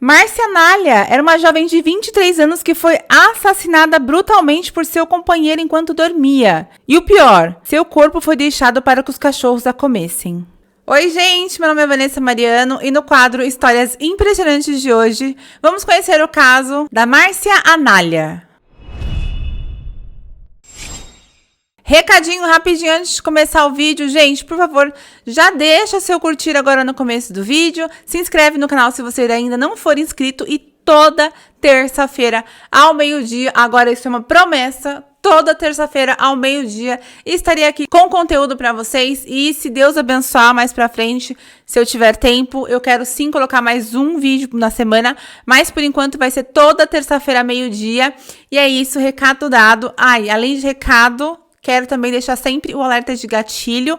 Márcia Anália era uma jovem de 23 anos que foi assassinada brutalmente por seu companheiro enquanto dormia. E o pior, seu corpo foi deixado para que os cachorros a comessem. Oi, gente, meu nome é Vanessa Mariano e no quadro Histórias Impressionantes de hoje, vamos conhecer o caso da Márcia Anália. Recadinho rapidinho antes de começar o vídeo, gente, por favor, já deixa seu curtir agora no começo do vídeo, se inscreve no canal se você ainda não for inscrito e toda terça-feira ao meio-dia, agora isso é uma promessa, toda terça-feira ao meio-dia estarei aqui com conteúdo pra vocês e se Deus abençoar mais pra frente, se eu tiver tempo, eu quero sim colocar mais um vídeo na semana, mas por enquanto vai ser toda terça-feira meio-dia e é isso, recado dado. Ai, além de recado, quero também deixar sempre o alerta de gatilho.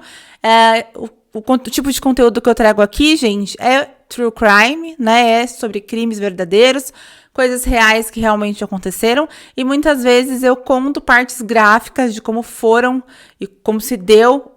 O tipo de conteúdo que eu trago aqui, gente, é true crime, né? É sobre crimes verdadeiros, coisas reais que realmente aconteceram. E muitas vezes eu conto partes gráficas de como foram e como se deu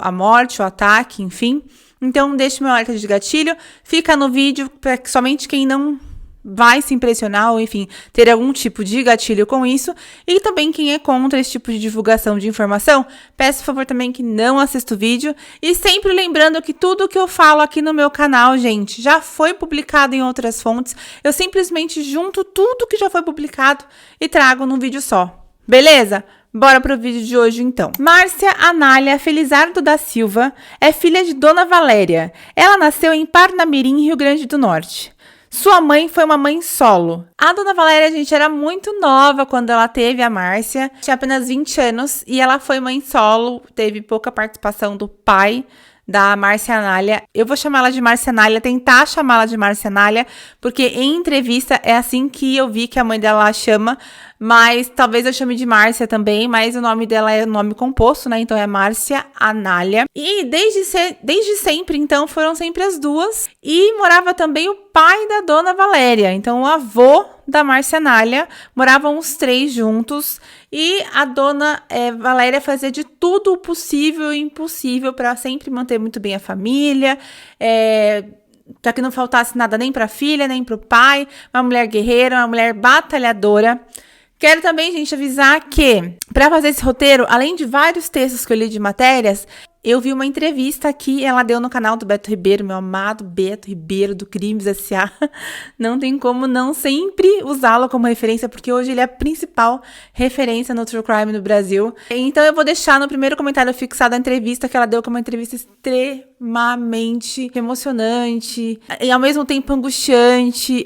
a morte, o ataque, enfim. Então, deixe meu alerta de gatilho. Fica no vídeo para que somente quem não vai se impressionar ou, enfim, ter algum tipo de gatilho com isso. E também quem é contra esse tipo de divulgação de informação, peço, por favor, também que não assista o vídeo. E sempre lembrando que tudo que eu falo aqui no meu canal, gente, já foi publicado em outras fontes. Eu simplesmente junto tudo que já foi publicado e trago num vídeo só. Beleza? Bora pro vídeo de hoje, então. Márcia Anália Felizardo da Silva é filha de Dona Valéria. Ela nasceu em Parnamirim, Rio Grande do Norte. Sua mãe foi uma mãe solo. A Dona Valéria, gente, era muito nova quando ela teve a Márcia. Tinha apenas 20 anos e ela foi mãe solo. Teve pouca participação do pai da Márcia Anália. Eu vou chamar ela de Márcia Anália, tentar chamá-la de Márcia Anália, porque em entrevista é assim que eu vi que a mãe dela chama, mas talvez eu chame de Márcia também, mas o nome dela é nome composto, né? Então é Márcia Anália. E desde sempre, então, foram sempre as duas. E morava também o pai da Dona Valéria, então o avô da Márcia Anália, moravam os três juntos e a Dona Valéria fazia de tudo o possível e impossível para sempre manter muito bem a família, para que não faltasse nada nem para a filha, nem para o pai, uma mulher guerreira, uma mulher batalhadora. Quero também, gente, avisar que, para fazer esse roteiro, além de vários textos que eu li de matérias, eu vi uma entrevista que ela deu no canal do Beto Ribeiro, meu amado Beto Ribeiro, do Crimes S.A. Não tem como não sempre usá-lo como referência, porque hoje ele é a principal referência no True Crime no Brasil. Então eu vou deixar no primeiro comentário fixado a entrevista que ela deu, que é uma entrevista extremamente emocionante e ao mesmo tempo angustiante.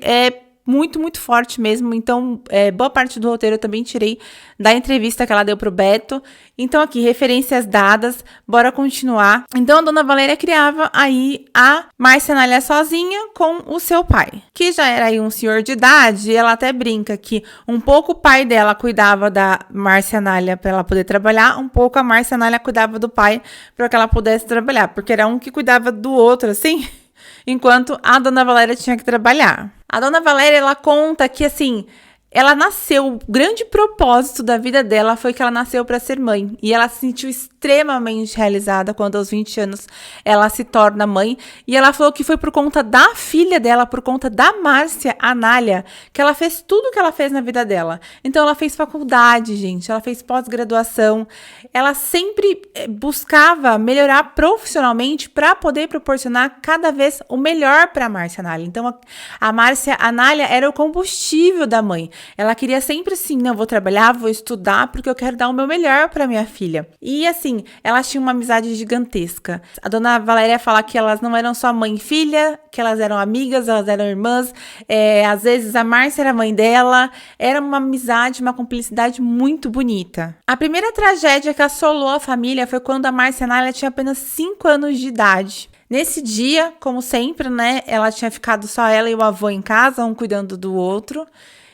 Muito, muito forte mesmo. Então, boa parte do roteiro eu também tirei da entrevista que ela deu pro Beto. Então, aqui, referências dadas. Bora continuar. Então, a Dona Valéria criava aí a Márcia Anália sozinha com o seu pai, que já era aí um senhor de idade. E ela até brinca que um pouco o pai dela cuidava da Márcia Anália para ela poder trabalhar, um pouco a Márcia Anália cuidava do pai para que ela pudesse trabalhar, porque era um que cuidava do outro, assim, enquanto a Dona Valéria tinha que trabalhar. A Dona Valéria, ela conta que, assim, ela nasceu, o grande propósito da vida dela foi que ela nasceu para ser mãe. E ela se sentiu extremamente realizada quando aos 20 anos ela se torna mãe. E ela falou que foi por conta da filha dela, por conta da Márcia Anália, que ela fez tudo o que ela fez na vida dela. Então ela fez faculdade, gente, ela fez pós-graduação. Ela sempre buscava melhorar profissionalmente para poder proporcionar cada vez o melhor para a Márcia Anália. Então a Márcia Anália era o combustível da mãe. Ela queria sempre assim, não, vou trabalhar, vou estudar, porque eu quero dar o meu melhor para minha filha. E assim, elas tinham uma amizade gigantesca. A Dona Valéria fala que elas não eram só mãe e filha, que elas eram amigas, elas eram irmãs. Às vezes a Márcia era mãe dela. Era uma amizade, uma cumplicidade muito bonita. A primeira tragédia que assolou a família foi quando a Márcia Anália tinha apenas 5 anos de idade. Nesse dia, como sempre, né, ela tinha ficado só ela e o avô em casa, um cuidando do outro.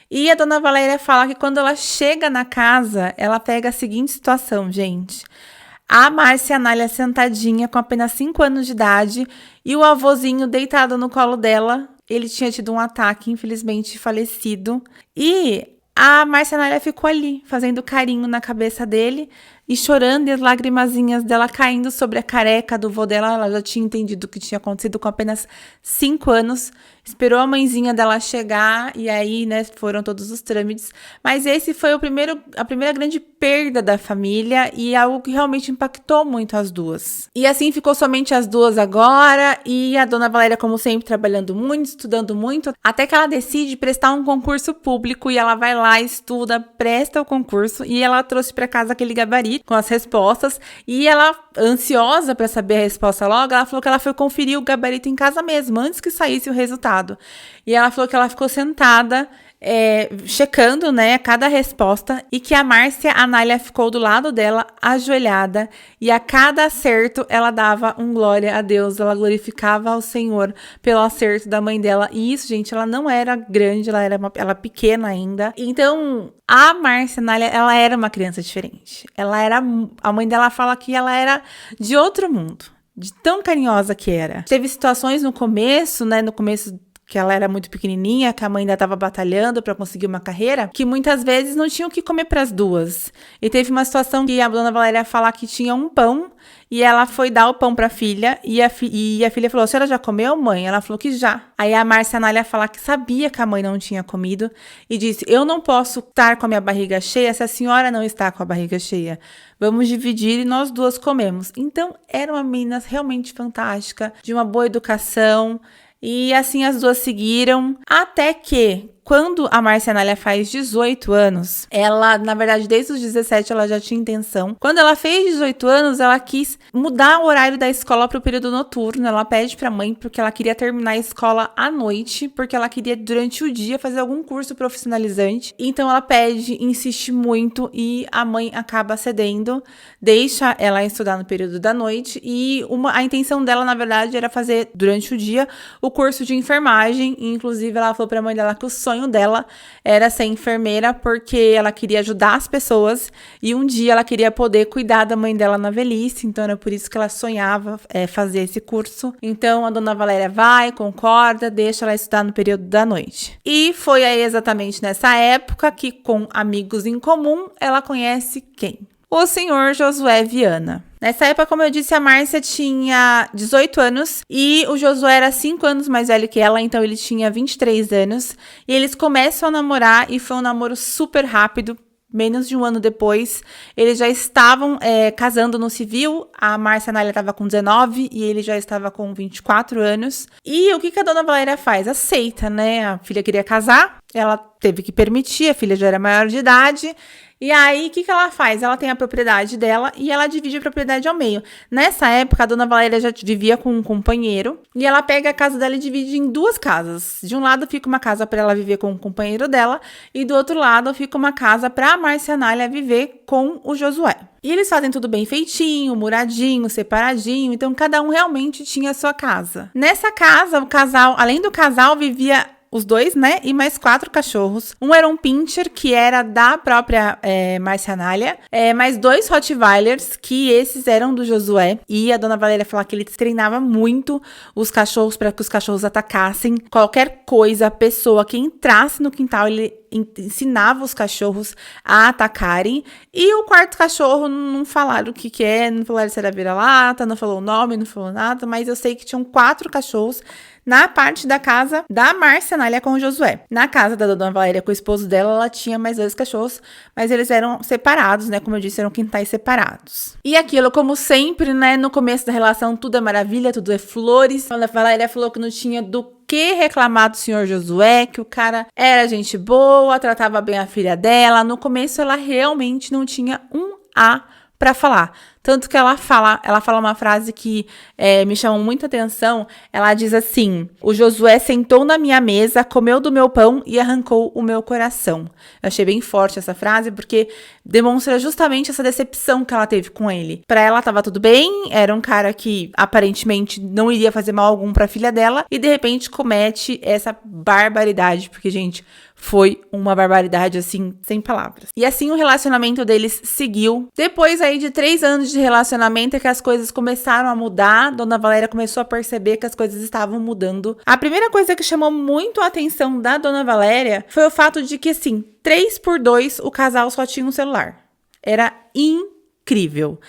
E a Dona Valéria fala que quando ela chega na casa, ela pega a seguinte situação, gente. A Márcia Anália sentadinha com apenas 5 anos de idade e o avôzinho deitado no colo dela. Ele tinha tido um ataque, infelizmente falecido. E a Márcia Anália ficou ali, fazendo carinho na cabeça dele, e chorando, e as lagrimazinhas dela caindo sobre a careca do vô dela. Ela já tinha entendido o que tinha acontecido com apenas 5 anos. Esperou a mãezinha dela chegar e aí, né, foram todos os trâmites. Mas esse foi a primeira grande perda da família e algo que realmente impactou muito as duas. E assim ficou somente as duas agora e a dona Valéria, como sempre, trabalhando muito, estudando muito, até que ela decide prestar um concurso público e ela vai lá, estuda, presta o concurso e ela trouxe para casa aquele gabarito com as respostas e ela, ansiosa para saber a resposta logo, ela falou que ela foi conferir o gabarito em casa mesmo, antes que saísse o resultado. E ela falou que ela ficou sentada, checando, né, cada resposta, e que a Márcia Anália ficou do lado dela, ajoelhada, e a cada acerto ela dava um glória a Deus, ela glorificava ao Senhor pelo acerto da mãe dela. E isso, gente, ela não era grande, ela era pequena ainda. Então, a Márcia Anália, ela era uma criança diferente. A mãe dela fala que ela era de outro mundo, de tão carinhosa que era. Teve situações no começo, né, que ela era muito pequenininha, que a mãe ainda estava batalhando para conseguir uma carreira, que muitas vezes não tinha o que comer para as duas. E teve uma situação que a dona Valéria fala que tinha um pão e ela foi dar o pão para a filha e a filha falou: "A senhora já comeu, mãe?" Ela falou que já. Aí a Márcia Anália fala que sabia que a mãe não tinha comido e disse: "Eu não posso estar com a minha barriga cheia se a senhora não está com a barriga cheia. Vamos dividir e nós duas comemos." Então, era uma menina realmente fantástica, de uma boa educação. E assim as duas seguiram, até que, quando a Márcia Anália faz 18 anos, ela, na verdade, desde os 17 ela já tinha intenção. Quando ela fez 18 anos, ela quis mudar o horário da escola para o período noturno. Ela pede para a mãe porque ela queria terminar a escola à noite, porque ela queria, durante o dia, fazer algum curso profissionalizante. Então ela pede, insiste muito e a mãe acaba cedendo, deixa ela estudar no período da noite e a intenção dela, na verdade, era fazer, durante o dia, o curso de enfermagem. E, inclusive, ela falou para a mãe dela que o sonho dela era ser enfermeira porque ela queria ajudar as pessoas e um dia ela queria poder cuidar da mãe dela na velhice, então era por isso que ela sonhava fazer esse curso. Então a dona Valéria vai, concorda, deixa ela estudar no período da noite. E foi aí exatamente nessa época que, com amigos em comum, ela conhece quem? O senhor Josué Viana. Nessa época, como eu disse, a Márcia tinha 18 anos e o Josué era 5 anos mais velho que ela, então ele tinha 23 anos. E eles começam a namorar e foi um namoro super rápido. Menos de um ano depois, eles já estavam casando no civil. A Márcia Anália estava com 19 e ele já estava com 24 anos. E o que a dona Valéria faz? Aceita, né? A filha queria casar, ela teve que permitir, a filha já era maior de idade. E aí, o que ela faz? Ela tem a propriedade dela e ela divide a propriedade ao meio. Nessa época, a dona Valéria já vivia com um companheiro e ela pega a casa dela e divide em 2 casas. De um lado fica uma casa para ela viver com o companheiro dela e do outro lado fica uma casa para a Márcia Anália viver com o Josué. E eles fazem tudo bem feitinho, muradinho, separadinho, então cada um realmente tinha a sua casa. Nessa casa, o casal, além do casal, vivia os 2, né? E mais 4 cachorros. Um era um pincher, que era da própria Márcia Anália. Mais 2 Rottweilers, que esses eram do Josué. E a dona Valéria falou que ele treinava muito os cachorros para que os cachorros atacassem. Qualquer coisa, a pessoa que entrasse no quintal, ele ensinava os cachorros a atacarem. E o 4º cachorro, não falaram o que é, não falaram se era vira-lata, não falou o nome, não falou nada, mas eu sei que tinham 4 cachorros na parte da casa da Márcia Anália com o Josué. Na casa da dona Valéria com o esposo dela, ela tinha mais 2 cachorros, mas eles eram separados, né? Como eu disse, eram quintais separados. E aquilo, como sempre, né? No começo da relação, tudo é maravilha, tudo é flores. A dona Valéria falou que não tinha do que reclamar do senhor Josué, que o cara era gente boa, tratava bem a filha dela. No começo, ela realmente não tinha um A para falar. Tanto que ela fala uma frase que me chamou muita atenção. Ela diz assim: "O Josué sentou na minha mesa, comeu do meu pão e arrancou o meu coração." Eu achei bem forte essa frase, porque demonstra justamente essa decepção que ela teve com ele. Pra ela tava tudo bem, era um cara que aparentemente não iria fazer mal algum pra filha dela, e de repente comete essa barbaridade, porque, gente, foi uma barbaridade, assim, sem palavras. E assim o relacionamento deles seguiu. Depois aí de 3 anos de relacionamento é que as coisas começaram a mudar. Dona Valéria começou a perceber que as coisas estavam mudando. A primeira coisa que chamou muito a atenção da Dona Valéria foi o fato de que, assim, 3 por 2 o casal só tinha um celular. Era incrível.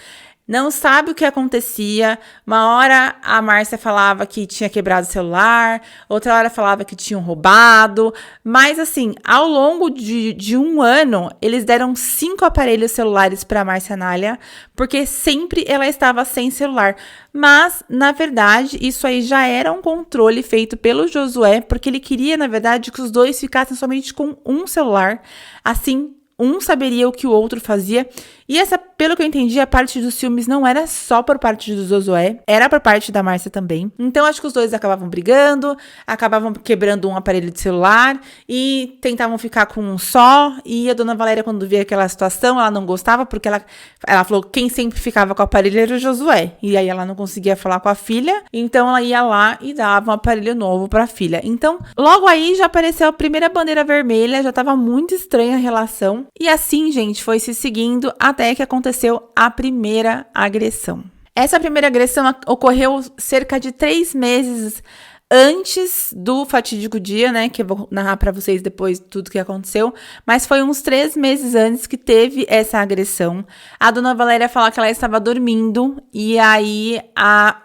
Não sabe o que acontecia. Uma hora a Márcia falava que tinha quebrado o celular, outra hora falava que tinham roubado. Mas assim, ao longo de um ano, eles deram 5 aparelhos celulares para a Márcia Anália, porque sempre ela estava sem celular. Mas, na verdade, isso aí já era um controle feito pelo Josué, porque ele queria, na verdade, que os dois ficassem somente com um celular. Assim, um saberia o que o outro fazia. E essa, pelo que eu entendi, a parte dos ciúmes não era só por parte do Josué, era por parte da Márcia também. Então, acho que os dois acabavam brigando, acabavam quebrando um aparelho de celular e tentavam ficar com um só. E a dona Valéria, quando via aquela situação, ela não gostava, porque ela falou que quem sempre ficava com o aparelho era o Josué. E aí ela não conseguia falar com a filha, então ela ia lá e dava um aparelho novo para a filha. Então, logo aí já apareceu a primeira bandeira vermelha, já estava muito estranha a relação. E assim, gente, foi se seguindo até que aconteceu a primeira agressão. Essa primeira agressão ocorreu cerca de 3 meses antes do fatídico dia, né, que eu vou narrar pra vocês depois tudo que aconteceu, mas foi uns 3 meses antes que teve essa agressão. A dona Valéria fala que ela estava dormindo, e aí a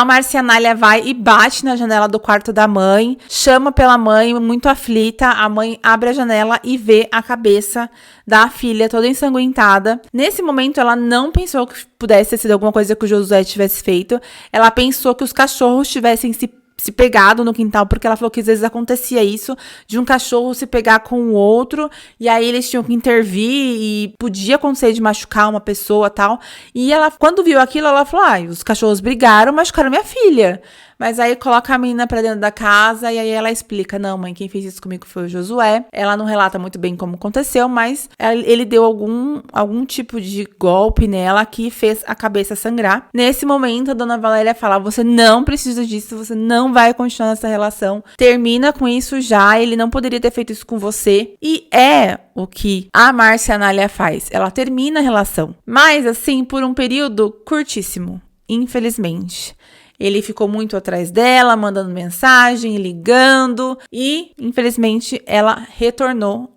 Márcia Anália vai e bate na janela do quarto da mãe, chama pela mãe, muito aflita. A mãe abre a janela e vê a cabeça da filha toda ensanguentada. Nesse momento, ela não pensou que pudesse ter sido alguma coisa que o Josué tivesse feito, ela pensou que os cachorros tivessem se pegado no quintal, porque ela falou que às vezes acontecia isso, de um cachorro se pegar com o outro, e aí eles tinham que intervir, e podia acontecer de machucar uma pessoa e tal. E ela, quando viu aquilo, ela falou, os cachorros brigaram, machucaram minha filha. Mas aí coloca a menina pra dentro da casa e aí ela explica, não, mãe, quem fez isso comigo foi o Josué. Ela não relata muito bem como aconteceu, mas ele deu algum tipo de golpe nela que fez a cabeça sangrar. Nesse momento, a dona Valéria fala, você não precisa disso, você não vai continuar nessa relação. Termina com isso já, ele não poderia ter feito isso com você. E é o que a Márcia Anália faz. Ela termina a relação. Mas assim, por um período curtíssimo, infelizmente. Ele ficou muito atrás dela, mandando mensagem, ligando. E, infelizmente, ela retornou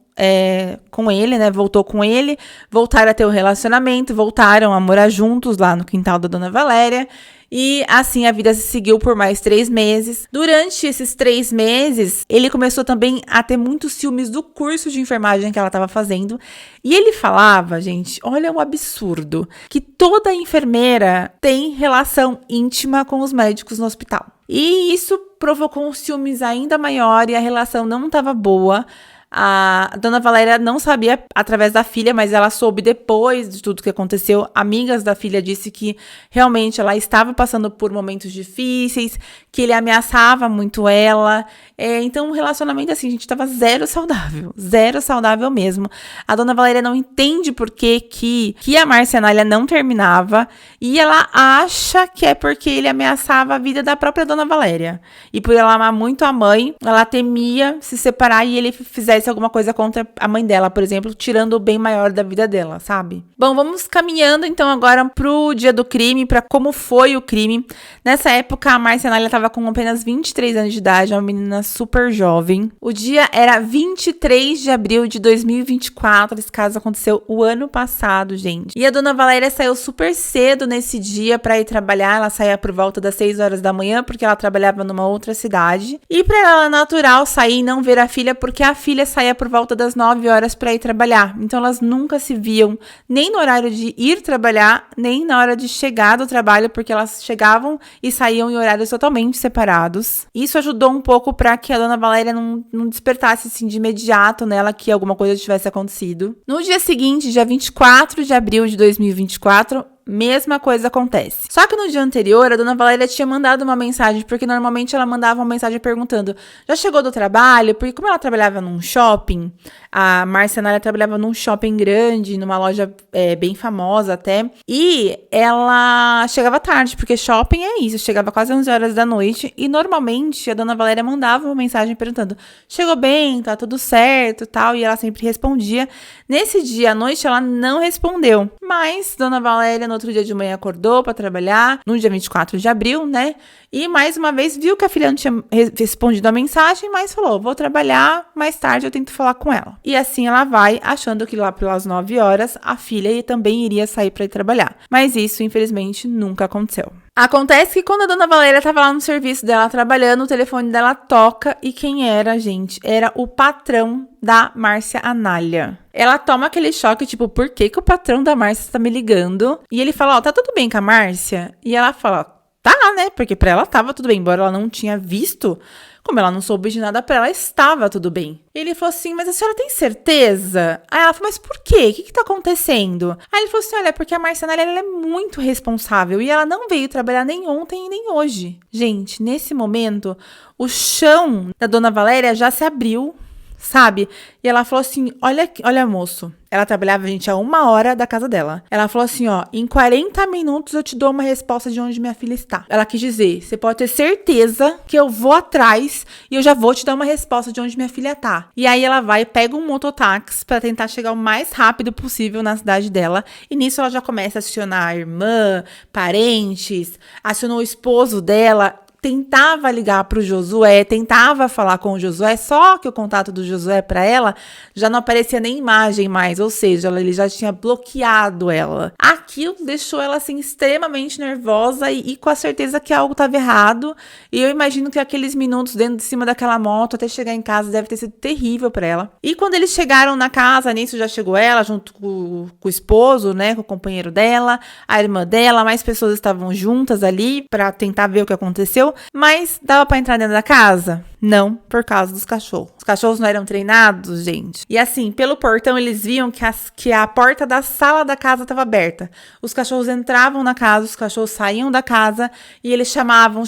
com ele, né? Voltou com ele. Voltaram a ter o relacionamento. Voltaram a morar juntos lá no quintal da dona Valéria. E assim a vida se seguiu por mais 3 meses. Durante esses 3 meses, ele começou também a ter muitos ciúmes do curso de enfermagem que ela estava fazendo. E ele falava, gente, olha o absurdo, que toda enfermeira tem relação íntima com os médicos no hospital. E isso provocou um ciúmes ainda maior e a relação não estava boa. A dona Valéria não sabia através da filha, mas ela soube depois de tudo que aconteceu. Amigas da filha disse que realmente ela estava passando por momentos difíceis, que ele ameaçava muito ela. Então o relacionamento, assim, gente, estava zero saudável mesmo. A dona Valéria não entende por que a Márcia Anália não terminava, e ela acha que é porque ele ameaçava a vida da própria dona Valéria. E por ela amar muito a mãe, ela temia se separar e ele fizesse alguma coisa contra a mãe dela, por exemplo, tirando o bem maior da vida dela, sabe? Bom, vamos caminhando então agora pro dia do crime, para como foi o crime. Nessa época, a Márcia Anália estava com apenas 23 anos de idade, uma menina super jovem. O dia era 23 de abril de 2024, esse caso aconteceu o ano passado, gente. E a dona Valéria saiu super cedo nesse dia para ir trabalhar, ela saía por volta das 6 horas da manhã, porque ela trabalhava numa outra cidade. E para ela, natural sair e não ver a filha, porque a filha saía por volta das 9 horas para ir trabalhar. Então elas nunca se viam, nem no horário de ir trabalhar, nem na hora de chegar do trabalho, porque elas chegavam e saíam em horários totalmente separados. Isso ajudou um pouco para que a dona Valéria não despertasse assim de imediato nela que alguma coisa tivesse acontecido. No dia seguinte, dia 24 de abril de 2024, mesma coisa acontece. Só que no dia anterior, a dona Valéria tinha mandado uma mensagem, porque normalmente ela mandava uma mensagem perguntando, já chegou do trabalho? Porque como ela trabalhava num shopping, a Márcia Anália trabalhava num shopping grande, numa loja bem famosa até, e ela chegava tarde, porque shopping é isso, chegava quase 11 horas da noite, e normalmente a dona Valéria mandava uma mensagem perguntando, chegou bem, tá tudo certo, tal, e ela sempre respondia. Nesse dia à noite, ela não respondeu, mas dona Valéria, no outro dia de manhã acordou para trabalhar, no dia 24 de abril, né? E mais uma vez viu que a filha não tinha respondido a mensagem, mas falou, vou trabalhar, mais tarde eu tento falar com ela. E assim ela vai, achando que lá pelas 9 horas a filha também iria sair para ir trabalhar. Mas isso, infelizmente, nunca aconteceu. Acontece que quando a dona Valéria estava lá no serviço dela trabalhando, o telefone dela toca e quem era, gente? Era o patrão da Márcia Anália. Ela toma aquele choque, tipo, por que o patrão da Márcia está me ligando? E ele fala, tá tudo bem com a Márcia? E ela fala, tá, né? Porque pra ela tava tudo bem, embora ela não tinha visto, como ela não soube de nada, pra ela estava tudo bem. Ele falou assim, mas a senhora tem certeza? Aí ela falou, mas por quê? O que tá acontecendo? Aí ele falou assim, olha, porque a Márcia Anália, ela é muito responsável e ela não veio trabalhar nem ontem nem hoje. Gente, nesse momento, o chão da dona Valéria já se abriu, sabe? E ela falou assim, olha moço, ela trabalhava, gente, a 1 hora da casa dela. Ela falou assim, ó, em 40 minutos eu te dou uma resposta de onde minha filha está. Ela quis dizer, você pode ter certeza que eu vou atrás e eu já vou te dar uma resposta de onde minha filha tá. E aí ela vai, pega um mototáxi pra tentar chegar o mais rápido possível na cidade dela. E nisso ela já começa a acionar a irmã, parentes, acionou o esposo dela, tentava ligar pro Josué, tentava falar com o Josué, só que o contato do Josué para ela já não aparecia nem imagem mais, ou seja, ele já tinha bloqueado ela. Aquilo deixou ela assim extremamente nervosa e com a certeza que algo estava errado. E eu imagino que aqueles minutos dentro de cima daquela moto até chegar em casa deve ter sido terrível para ela. E quando eles chegaram na casa, nisso já chegou ela junto com o esposo, né, com o companheiro dela, a irmã dela, mais pessoas estavam juntas ali para tentar ver o que aconteceu. Mas dava pra entrar dentro da casa? Não, por causa dos cachorros. Os cachorros não eram treinados, gente. E assim, pelo portão eles viam que a porta da sala da casa estava aberta. Os cachorros entravam na casa, os cachorros saíam da casa e eles chamavam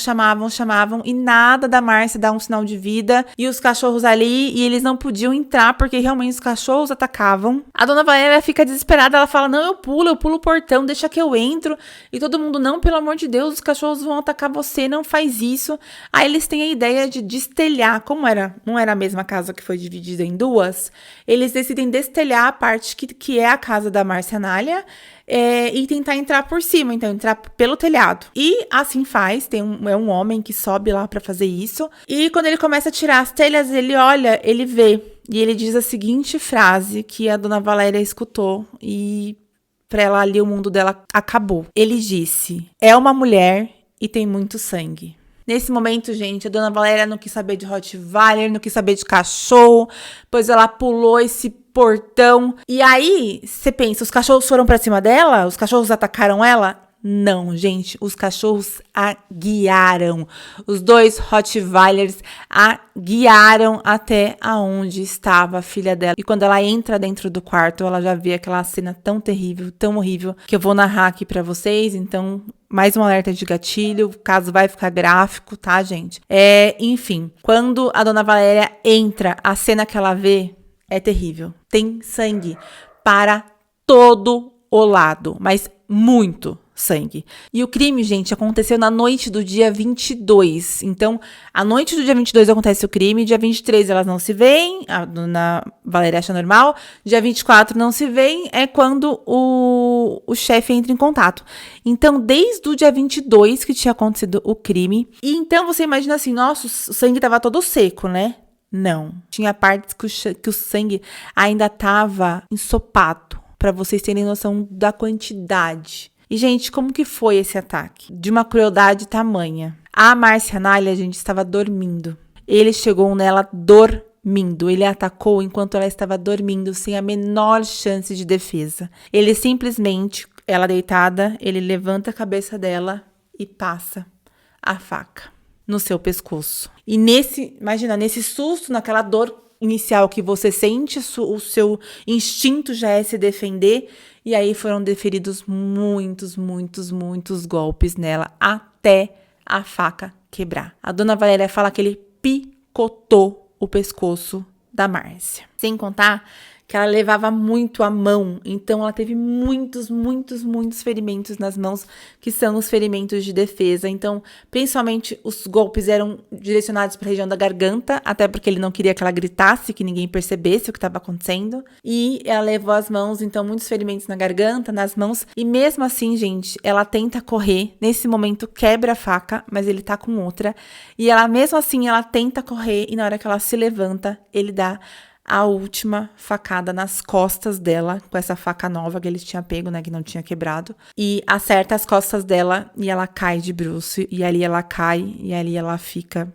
e nada da Márcia dar um sinal de vida. E os cachorros ali, e eles não podiam entrar porque realmente os cachorros atacavam. A dona Valéria fica desesperada, ela fala, não, eu pulo o portão, deixa que eu entro. E todo mundo, não, pelo amor de Deus, os cachorros vão atacar você, não faz isso. Aí eles têm a ideia de destelhar, como não era a mesma casa que foi dividida em duas, eles decidem destelhar a parte que é a casa da Márcia Anália e tentar entrar por cima, então entrar pelo telhado. E assim faz, é um homem que sobe lá pra fazer isso, e quando ele começa a tirar as telhas, ele olha, ele vê, e ele diz a seguinte frase que a dona Valéria escutou, e pra ela ali o mundo dela acabou. Ele disse, é uma mulher e tem muito sangue. Nesse momento, gente, a dona Valéria não quis saber de Rottweiler, não quis saber de cachorro, pois ela pulou esse portão. E aí, você pensa, os cachorros foram pra cima dela? Os cachorros atacaram ela? Não, gente, os cachorros a guiaram. Os 2 Rottweilers a guiaram até aonde estava a filha dela. E quando ela entra dentro do quarto, ela já vê aquela cena tão terrível, tão horrível, que eu vou narrar aqui pra vocês. Então, mais um alerta de gatilho, o caso vai ficar gráfico, tá, gente? Enfim, quando a dona Valéria entra, a cena que ela vê é terrível. Tem sangue para todo o lado, mas muito sangue. E o crime, gente, aconteceu na noite do dia 22. Então, a noite do dia 22 acontece o crime, dia 23 elas não se veem, a dona Valéria acha normal, dia 24 não se veem, é quando o chefe entra em contato. Então, desde o dia 22 que tinha acontecido o crime, e então você imagina assim, nossa, o sangue tava todo seco, né? Não. Tinha partes que o sangue ainda tava ensopado, para vocês terem noção da quantidade. E, gente, como que foi esse ataque? De uma crueldade tamanha. A Márcia Anália, gente, estava dormindo. Ele chegou nela dormindo. Ele a atacou enquanto ela estava dormindo, sem a menor chance de defesa. Ele simplesmente, ela deitada, ele levanta a cabeça dela e passa a faca no seu pescoço. E nesse susto, naquela dor inicial que você sente, o seu instinto já é se defender, e aí foram deferidos muitos golpes nela, até a faca quebrar. A dona Valéria fala que ele picotou o pescoço da Márcia. Sem contar que ela levava muito a mão. Então, ela teve muitos ferimentos nas mãos, que são os ferimentos de defesa. Então, principalmente, os golpes eram direcionados para a região da garganta, até porque ele não queria que ela gritasse, que ninguém percebesse o que estava acontecendo. E ela levou as mãos, então, muitos ferimentos na garganta, nas mãos. E mesmo assim, gente, ela tenta correr. Nesse momento, quebra a faca, mas ele tá com outra. E ela, mesmo assim, ela tenta correr. E na hora que ela se levanta, ele dá a última facada nas costas dela, com essa faca nova que ele tinha pego, né, que não tinha quebrado, e acerta as costas dela e ela cai de bruço, e ali ela cai, e ali ela fica,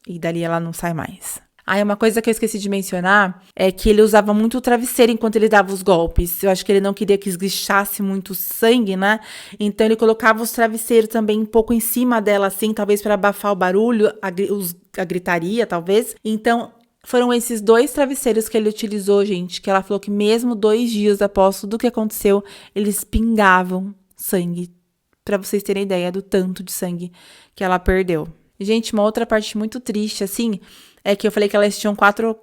e dali ela não sai mais. Uma coisa que eu esqueci de mencionar é que ele usava muito o travesseiro enquanto ele dava os golpes. Eu acho que ele não queria que esguichasse muito sangue, né? Então ele colocava os travesseiros também um pouco em cima dela, assim, talvez para abafar o barulho, a gritaria, talvez. Então, foram esses 2 travesseiros que ele utilizou, gente, que ela falou que mesmo 2 dias após tudo que aconteceu, eles pingavam sangue, pra vocês terem ideia do tanto de sangue que ela perdeu. Gente, uma outra parte muito triste, assim, é que eu falei que elas tinham 4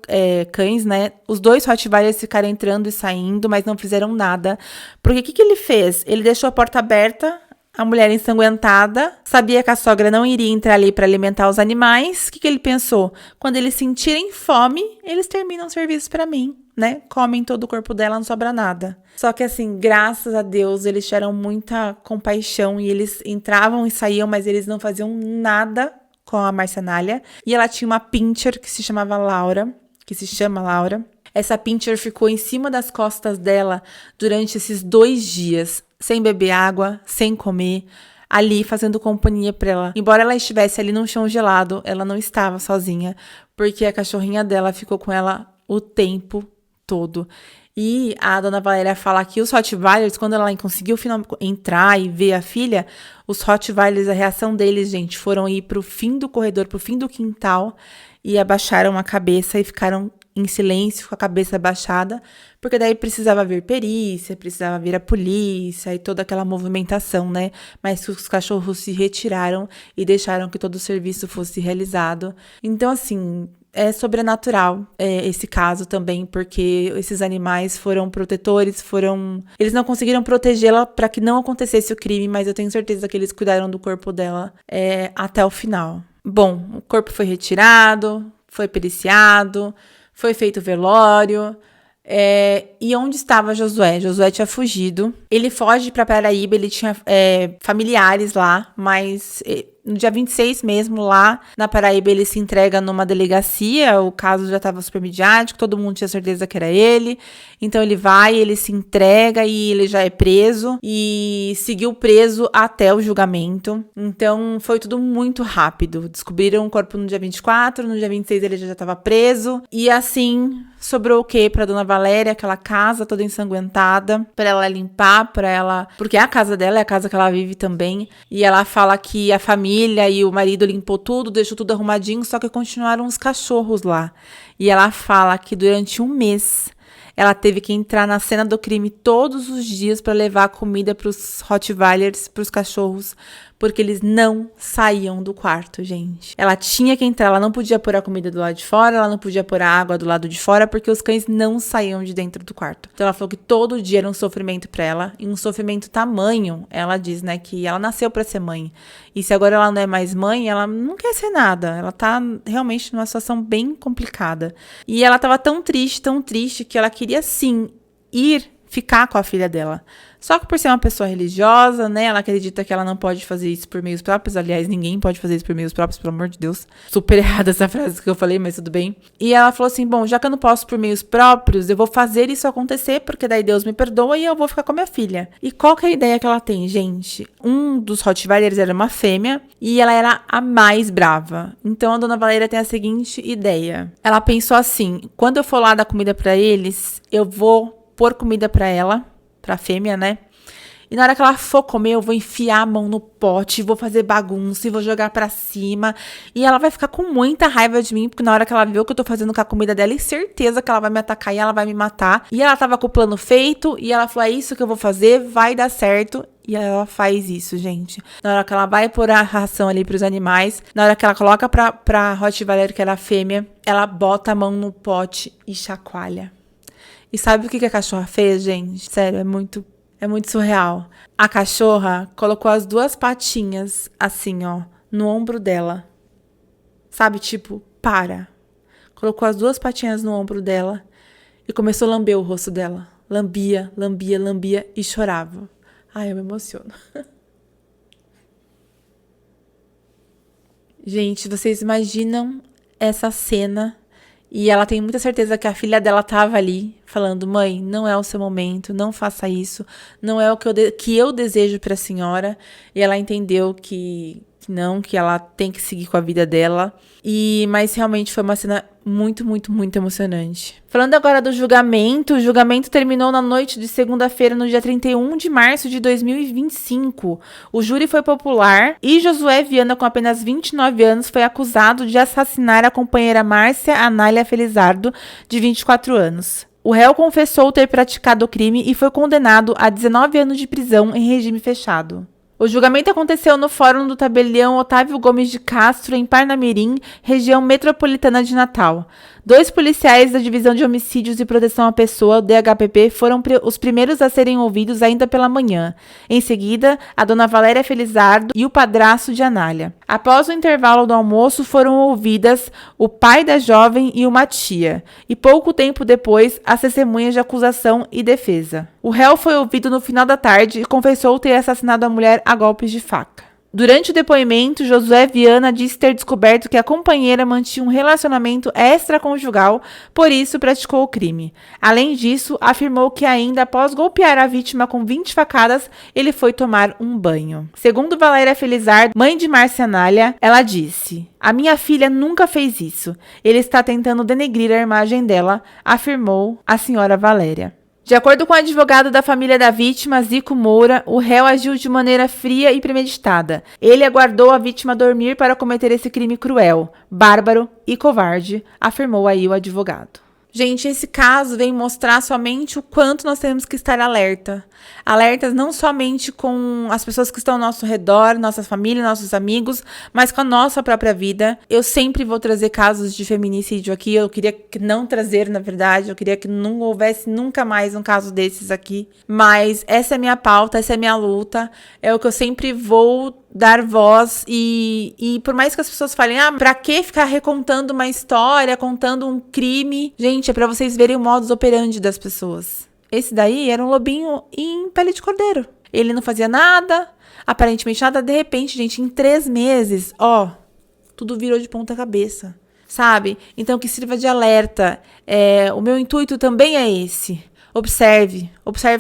cães, né? Os 2 Rottweilers ficaram entrando e saindo, mas não fizeram nada. Porque o que ele fez? Ele deixou a porta aberta, a mulher ensanguentada, sabia que a sogra não iria entrar ali para alimentar os animais. O que ele pensou? Quando eles sentirem fome, eles terminam o serviço para mim, né? Comem todo o corpo dela, não sobra nada. Só que assim, graças a Deus, eles tiveram muita compaixão e eles entravam e saíam, mas eles não faziam nada com a Marcenália. E ela tinha uma pincher que se chama Laura. Essa pincher ficou em cima das costas dela durante esses 2 dias, sem beber água, sem comer, ali fazendo companhia pra ela. Embora ela estivesse ali no chão gelado, ela não estava sozinha, porque a cachorrinha dela ficou com ela o tempo todo. E a dona Valéria fala que os Rottweilers, quando ela conseguiu finalmente entrar e ver a filha, os Rottweilers, a reação deles, gente, foram ir pro fim do corredor, pro fim do quintal, e abaixaram a cabeça e ficaram em silêncio, com a cabeça abaixada, porque daí precisava vir perícia, precisava vir a polícia e toda aquela movimentação, né? Mas os cachorros se retiraram e deixaram que todo o serviço fosse realizado. Então, assim, é sobrenatural esse caso também, porque esses animais foram protetores, eles não conseguiram protegê-la para que não acontecesse o crime, mas eu tenho certeza que eles cuidaram do corpo dela até o final. Bom, o corpo foi retirado, foi periciado, foi feito o velório. E onde estava Josué? Josué tinha fugido. Ele foge para Paraíba, ele tinha familiares lá, mas no dia 26 mesmo, lá na Paraíba, ele se entrega numa delegacia, o caso já estava super midiático, todo mundo tinha certeza que era ele. Então ele vai, ele se entrega e ele já é preso e seguiu preso até o julgamento. Então foi tudo muito rápido. Descobriram o corpo no dia 24, no dia 26 ele já estava preso. E assim, sobrou o quê pra dona Valéria? Aquela casa toda ensanguentada, pra ela limpar, porque é a casa dela, é a casa que ela vive também. E ela fala que a família e o marido limpou tudo, deixou tudo arrumadinho, só que continuaram os cachorros lá. E ela fala que durante 1 mês ela teve que entrar na cena do crime todos os dias para levar comida para os Rottweilers, para os cachorros, porque eles não saíam do quarto, gente. Ela tinha que entrar, ela não podia pôr a comida do lado de fora, ela não podia pôr a água do lado de fora, porque os cães não saíam de dentro do quarto. Então ela falou que todo dia era um sofrimento para ela, e um sofrimento tamanho. Ela diz, né, que ela nasceu para ser mãe. E se agora ela não é mais mãe, ela não quer ser nada. Ela tá realmente numa situação bem complicada. E ela tava tão triste, que ela queria sim ficar com a filha dela. Só que por ser uma pessoa religiosa, né, ela acredita que ela não pode fazer isso por meios próprios. Aliás, ninguém pode fazer isso por meios próprios, pelo amor de Deus. Super errada essa frase que eu falei, mas tudo bem. E ela falou assim, bom, já que eu não posso por meios próprios, eu vou fazer isso acontecer, porque daí Deus me perdoa e eu vou ficar com a minha filha. E qual que é a ideia que ela tem, gente? Um dos Rottweilers era uma fêmea e ela era a mais brava. Então a dona Valéria tem a seguinte ideia. Ela pensou assim, quando eu for lá dar comida pra eles, eu vou pôr comida pra ela, pra fêmea, né? E na hora que ela for comer, eu vou enfiar a mão no pote, vou fazer bagunça e vou jogar pra cima. E ela vai ficar com muita raiva de mim, porque na hora que ela vê o que eu tô fazendo com a comida dela, é certeza que ela vai me atacar e ela vai me matar. E ela tava com o plano feito, e ela falou, é isso que eu vou fazer, vai dar certo. E ela faz isso, gente. Na hora que ela vai pôr a ração ali pros animais, na hora que ela coloca pra Rottweiler, que era a fêmea, ela bota a mão no pote e chacoalha. E sabe o que a cachorra fez, gente? Sério, é muito surreal. A cachorra colocou as 2 patinhas, assim, ó, no ombro dela. Sabe, tipo, para. Colocou as 2 patinhas no ombro dela e começou a lamber o rosto dela. Lambia, lambia, lambia e chorava. Ai, eu me emociono. Gente, vocês imaginam essa cena? E ela tem muita certeza que a filha dela tava ali, falando: mãe, não é o seu momento, não faça isso, não é o que eu desejo para a senhora. E ela entendeu que não, que ela tem que seguir com a vida dela. Mas realmente foi uma cena muito, muito, muito emocionante. Falando agora do julgamento, o julgamento terminou na noite de segunda-feira, no dia 31 de março de 2025. O júri foi popular e Josué Viana, com apenas 29 anos, foi acusado de assassinar a companheira Márcia Anália Felizardo, de 24 anos. O réu confessou ter praticado o crime e foi condenado a 19 anos de prisão em regime fechado. O julgamento aconteceu no Fórum do Tabelião Otávio Gomes de Castro, em Parnamirim, região metropolitana de Natal. 2 policiais da Divisão de Homicídios e Proteção à Pessoa, DHPP, foram os primeiros a serem ouvidos ainda pela manhã. Em seguida, a dona Valéria Felizardo e o padrasto de Anália. Após o intervalo do almoço, foram ouvidas o pai da jovem e uma tia. E pouco tempo depois, as testemunhas de acusação e defesa. O réu foi ouvido no final da tarde e confessou ter assassinado a mulher a golpes de faca. Durante o depoimento, Josué Viana disse ter descoberto que a companheira mantinha um relacionamento extraconjugal, por isso praticou o crime. Além disso, afirmou que ainda após golpear a vítima com 20 facadas, ele foi tomar um banho. Segundo Valéria Felizardo, mãe de Márcia Anália, ela disse: "A minha filha nunca fez isso. Ele está tentando denegrir a imagem dela", afirmou a senhora Valéria. De acordo com o advogado da família da vítima, Zico Moura, o réu agiu de maneira fria e premeditada. Ele aguardou a vítima dormir para cometer esse crime cruel, bárbaro e covarde, afirmou aí o advogado. Gente, esse caso vem mostrar somente o quanto nós temos que estar alerta. Alertas não somente com as pessoas que estão ao nosso redor, nossa família, nossos amigos, mas com a nossa própria vida. Eu sempre vou trazer casos de feminicídio aqui. Eu queria não trazer, na verdade. Eu queria que não houvesse nunca mais um caso desses aqui. Mas essa é a minha pauta, essa é a minha luta. É o que eu sempre vou dar voz e por mais que as pessoas falem, pra que ficar recontando uma história, contando um crime? Gente, é pra vocês verem o modus operandi das pessoas. Esse daí era um lobinho em pele de cordeiro. Ele não fazia nada, aparentemente nada, de repente, gente, em 3 meses, tudo virou de ponta cabeça, sabe? Então que sirva de alerta. O meu intuito também é esse. Observe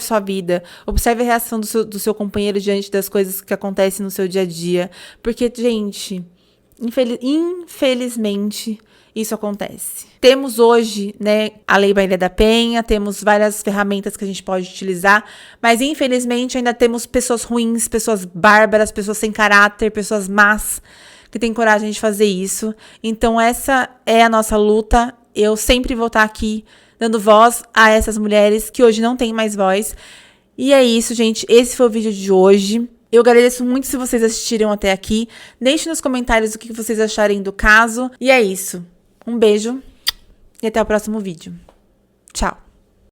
sua vida, observe a reação do seu companheiro diante das coisas que acontecem no seu dia a dia, porque, gente, infelizmente, isso acontece. Temos hoje, né, a Lei Maria da Penha, temos várias ferramentas que a gente pode utilizar, mas infelizmente ainda temos pessoas ruins, pessoas bárbaras, pessoas sem caráter, pessoas más, que têm coragem de fazer isso. Então essa é a nossa luta. Eu sempre vou estar aqui dando voz a essas mulheres que hoje não têm mais voz. E é isso, gente. Esse foi o vídeo de hoje. Eu agradeço muito se vocês assistiram até aqui. Deixe nos comentários o que vocês acharem do caso. E é isso. Um beijo e até o próximo vídeo. Tchau.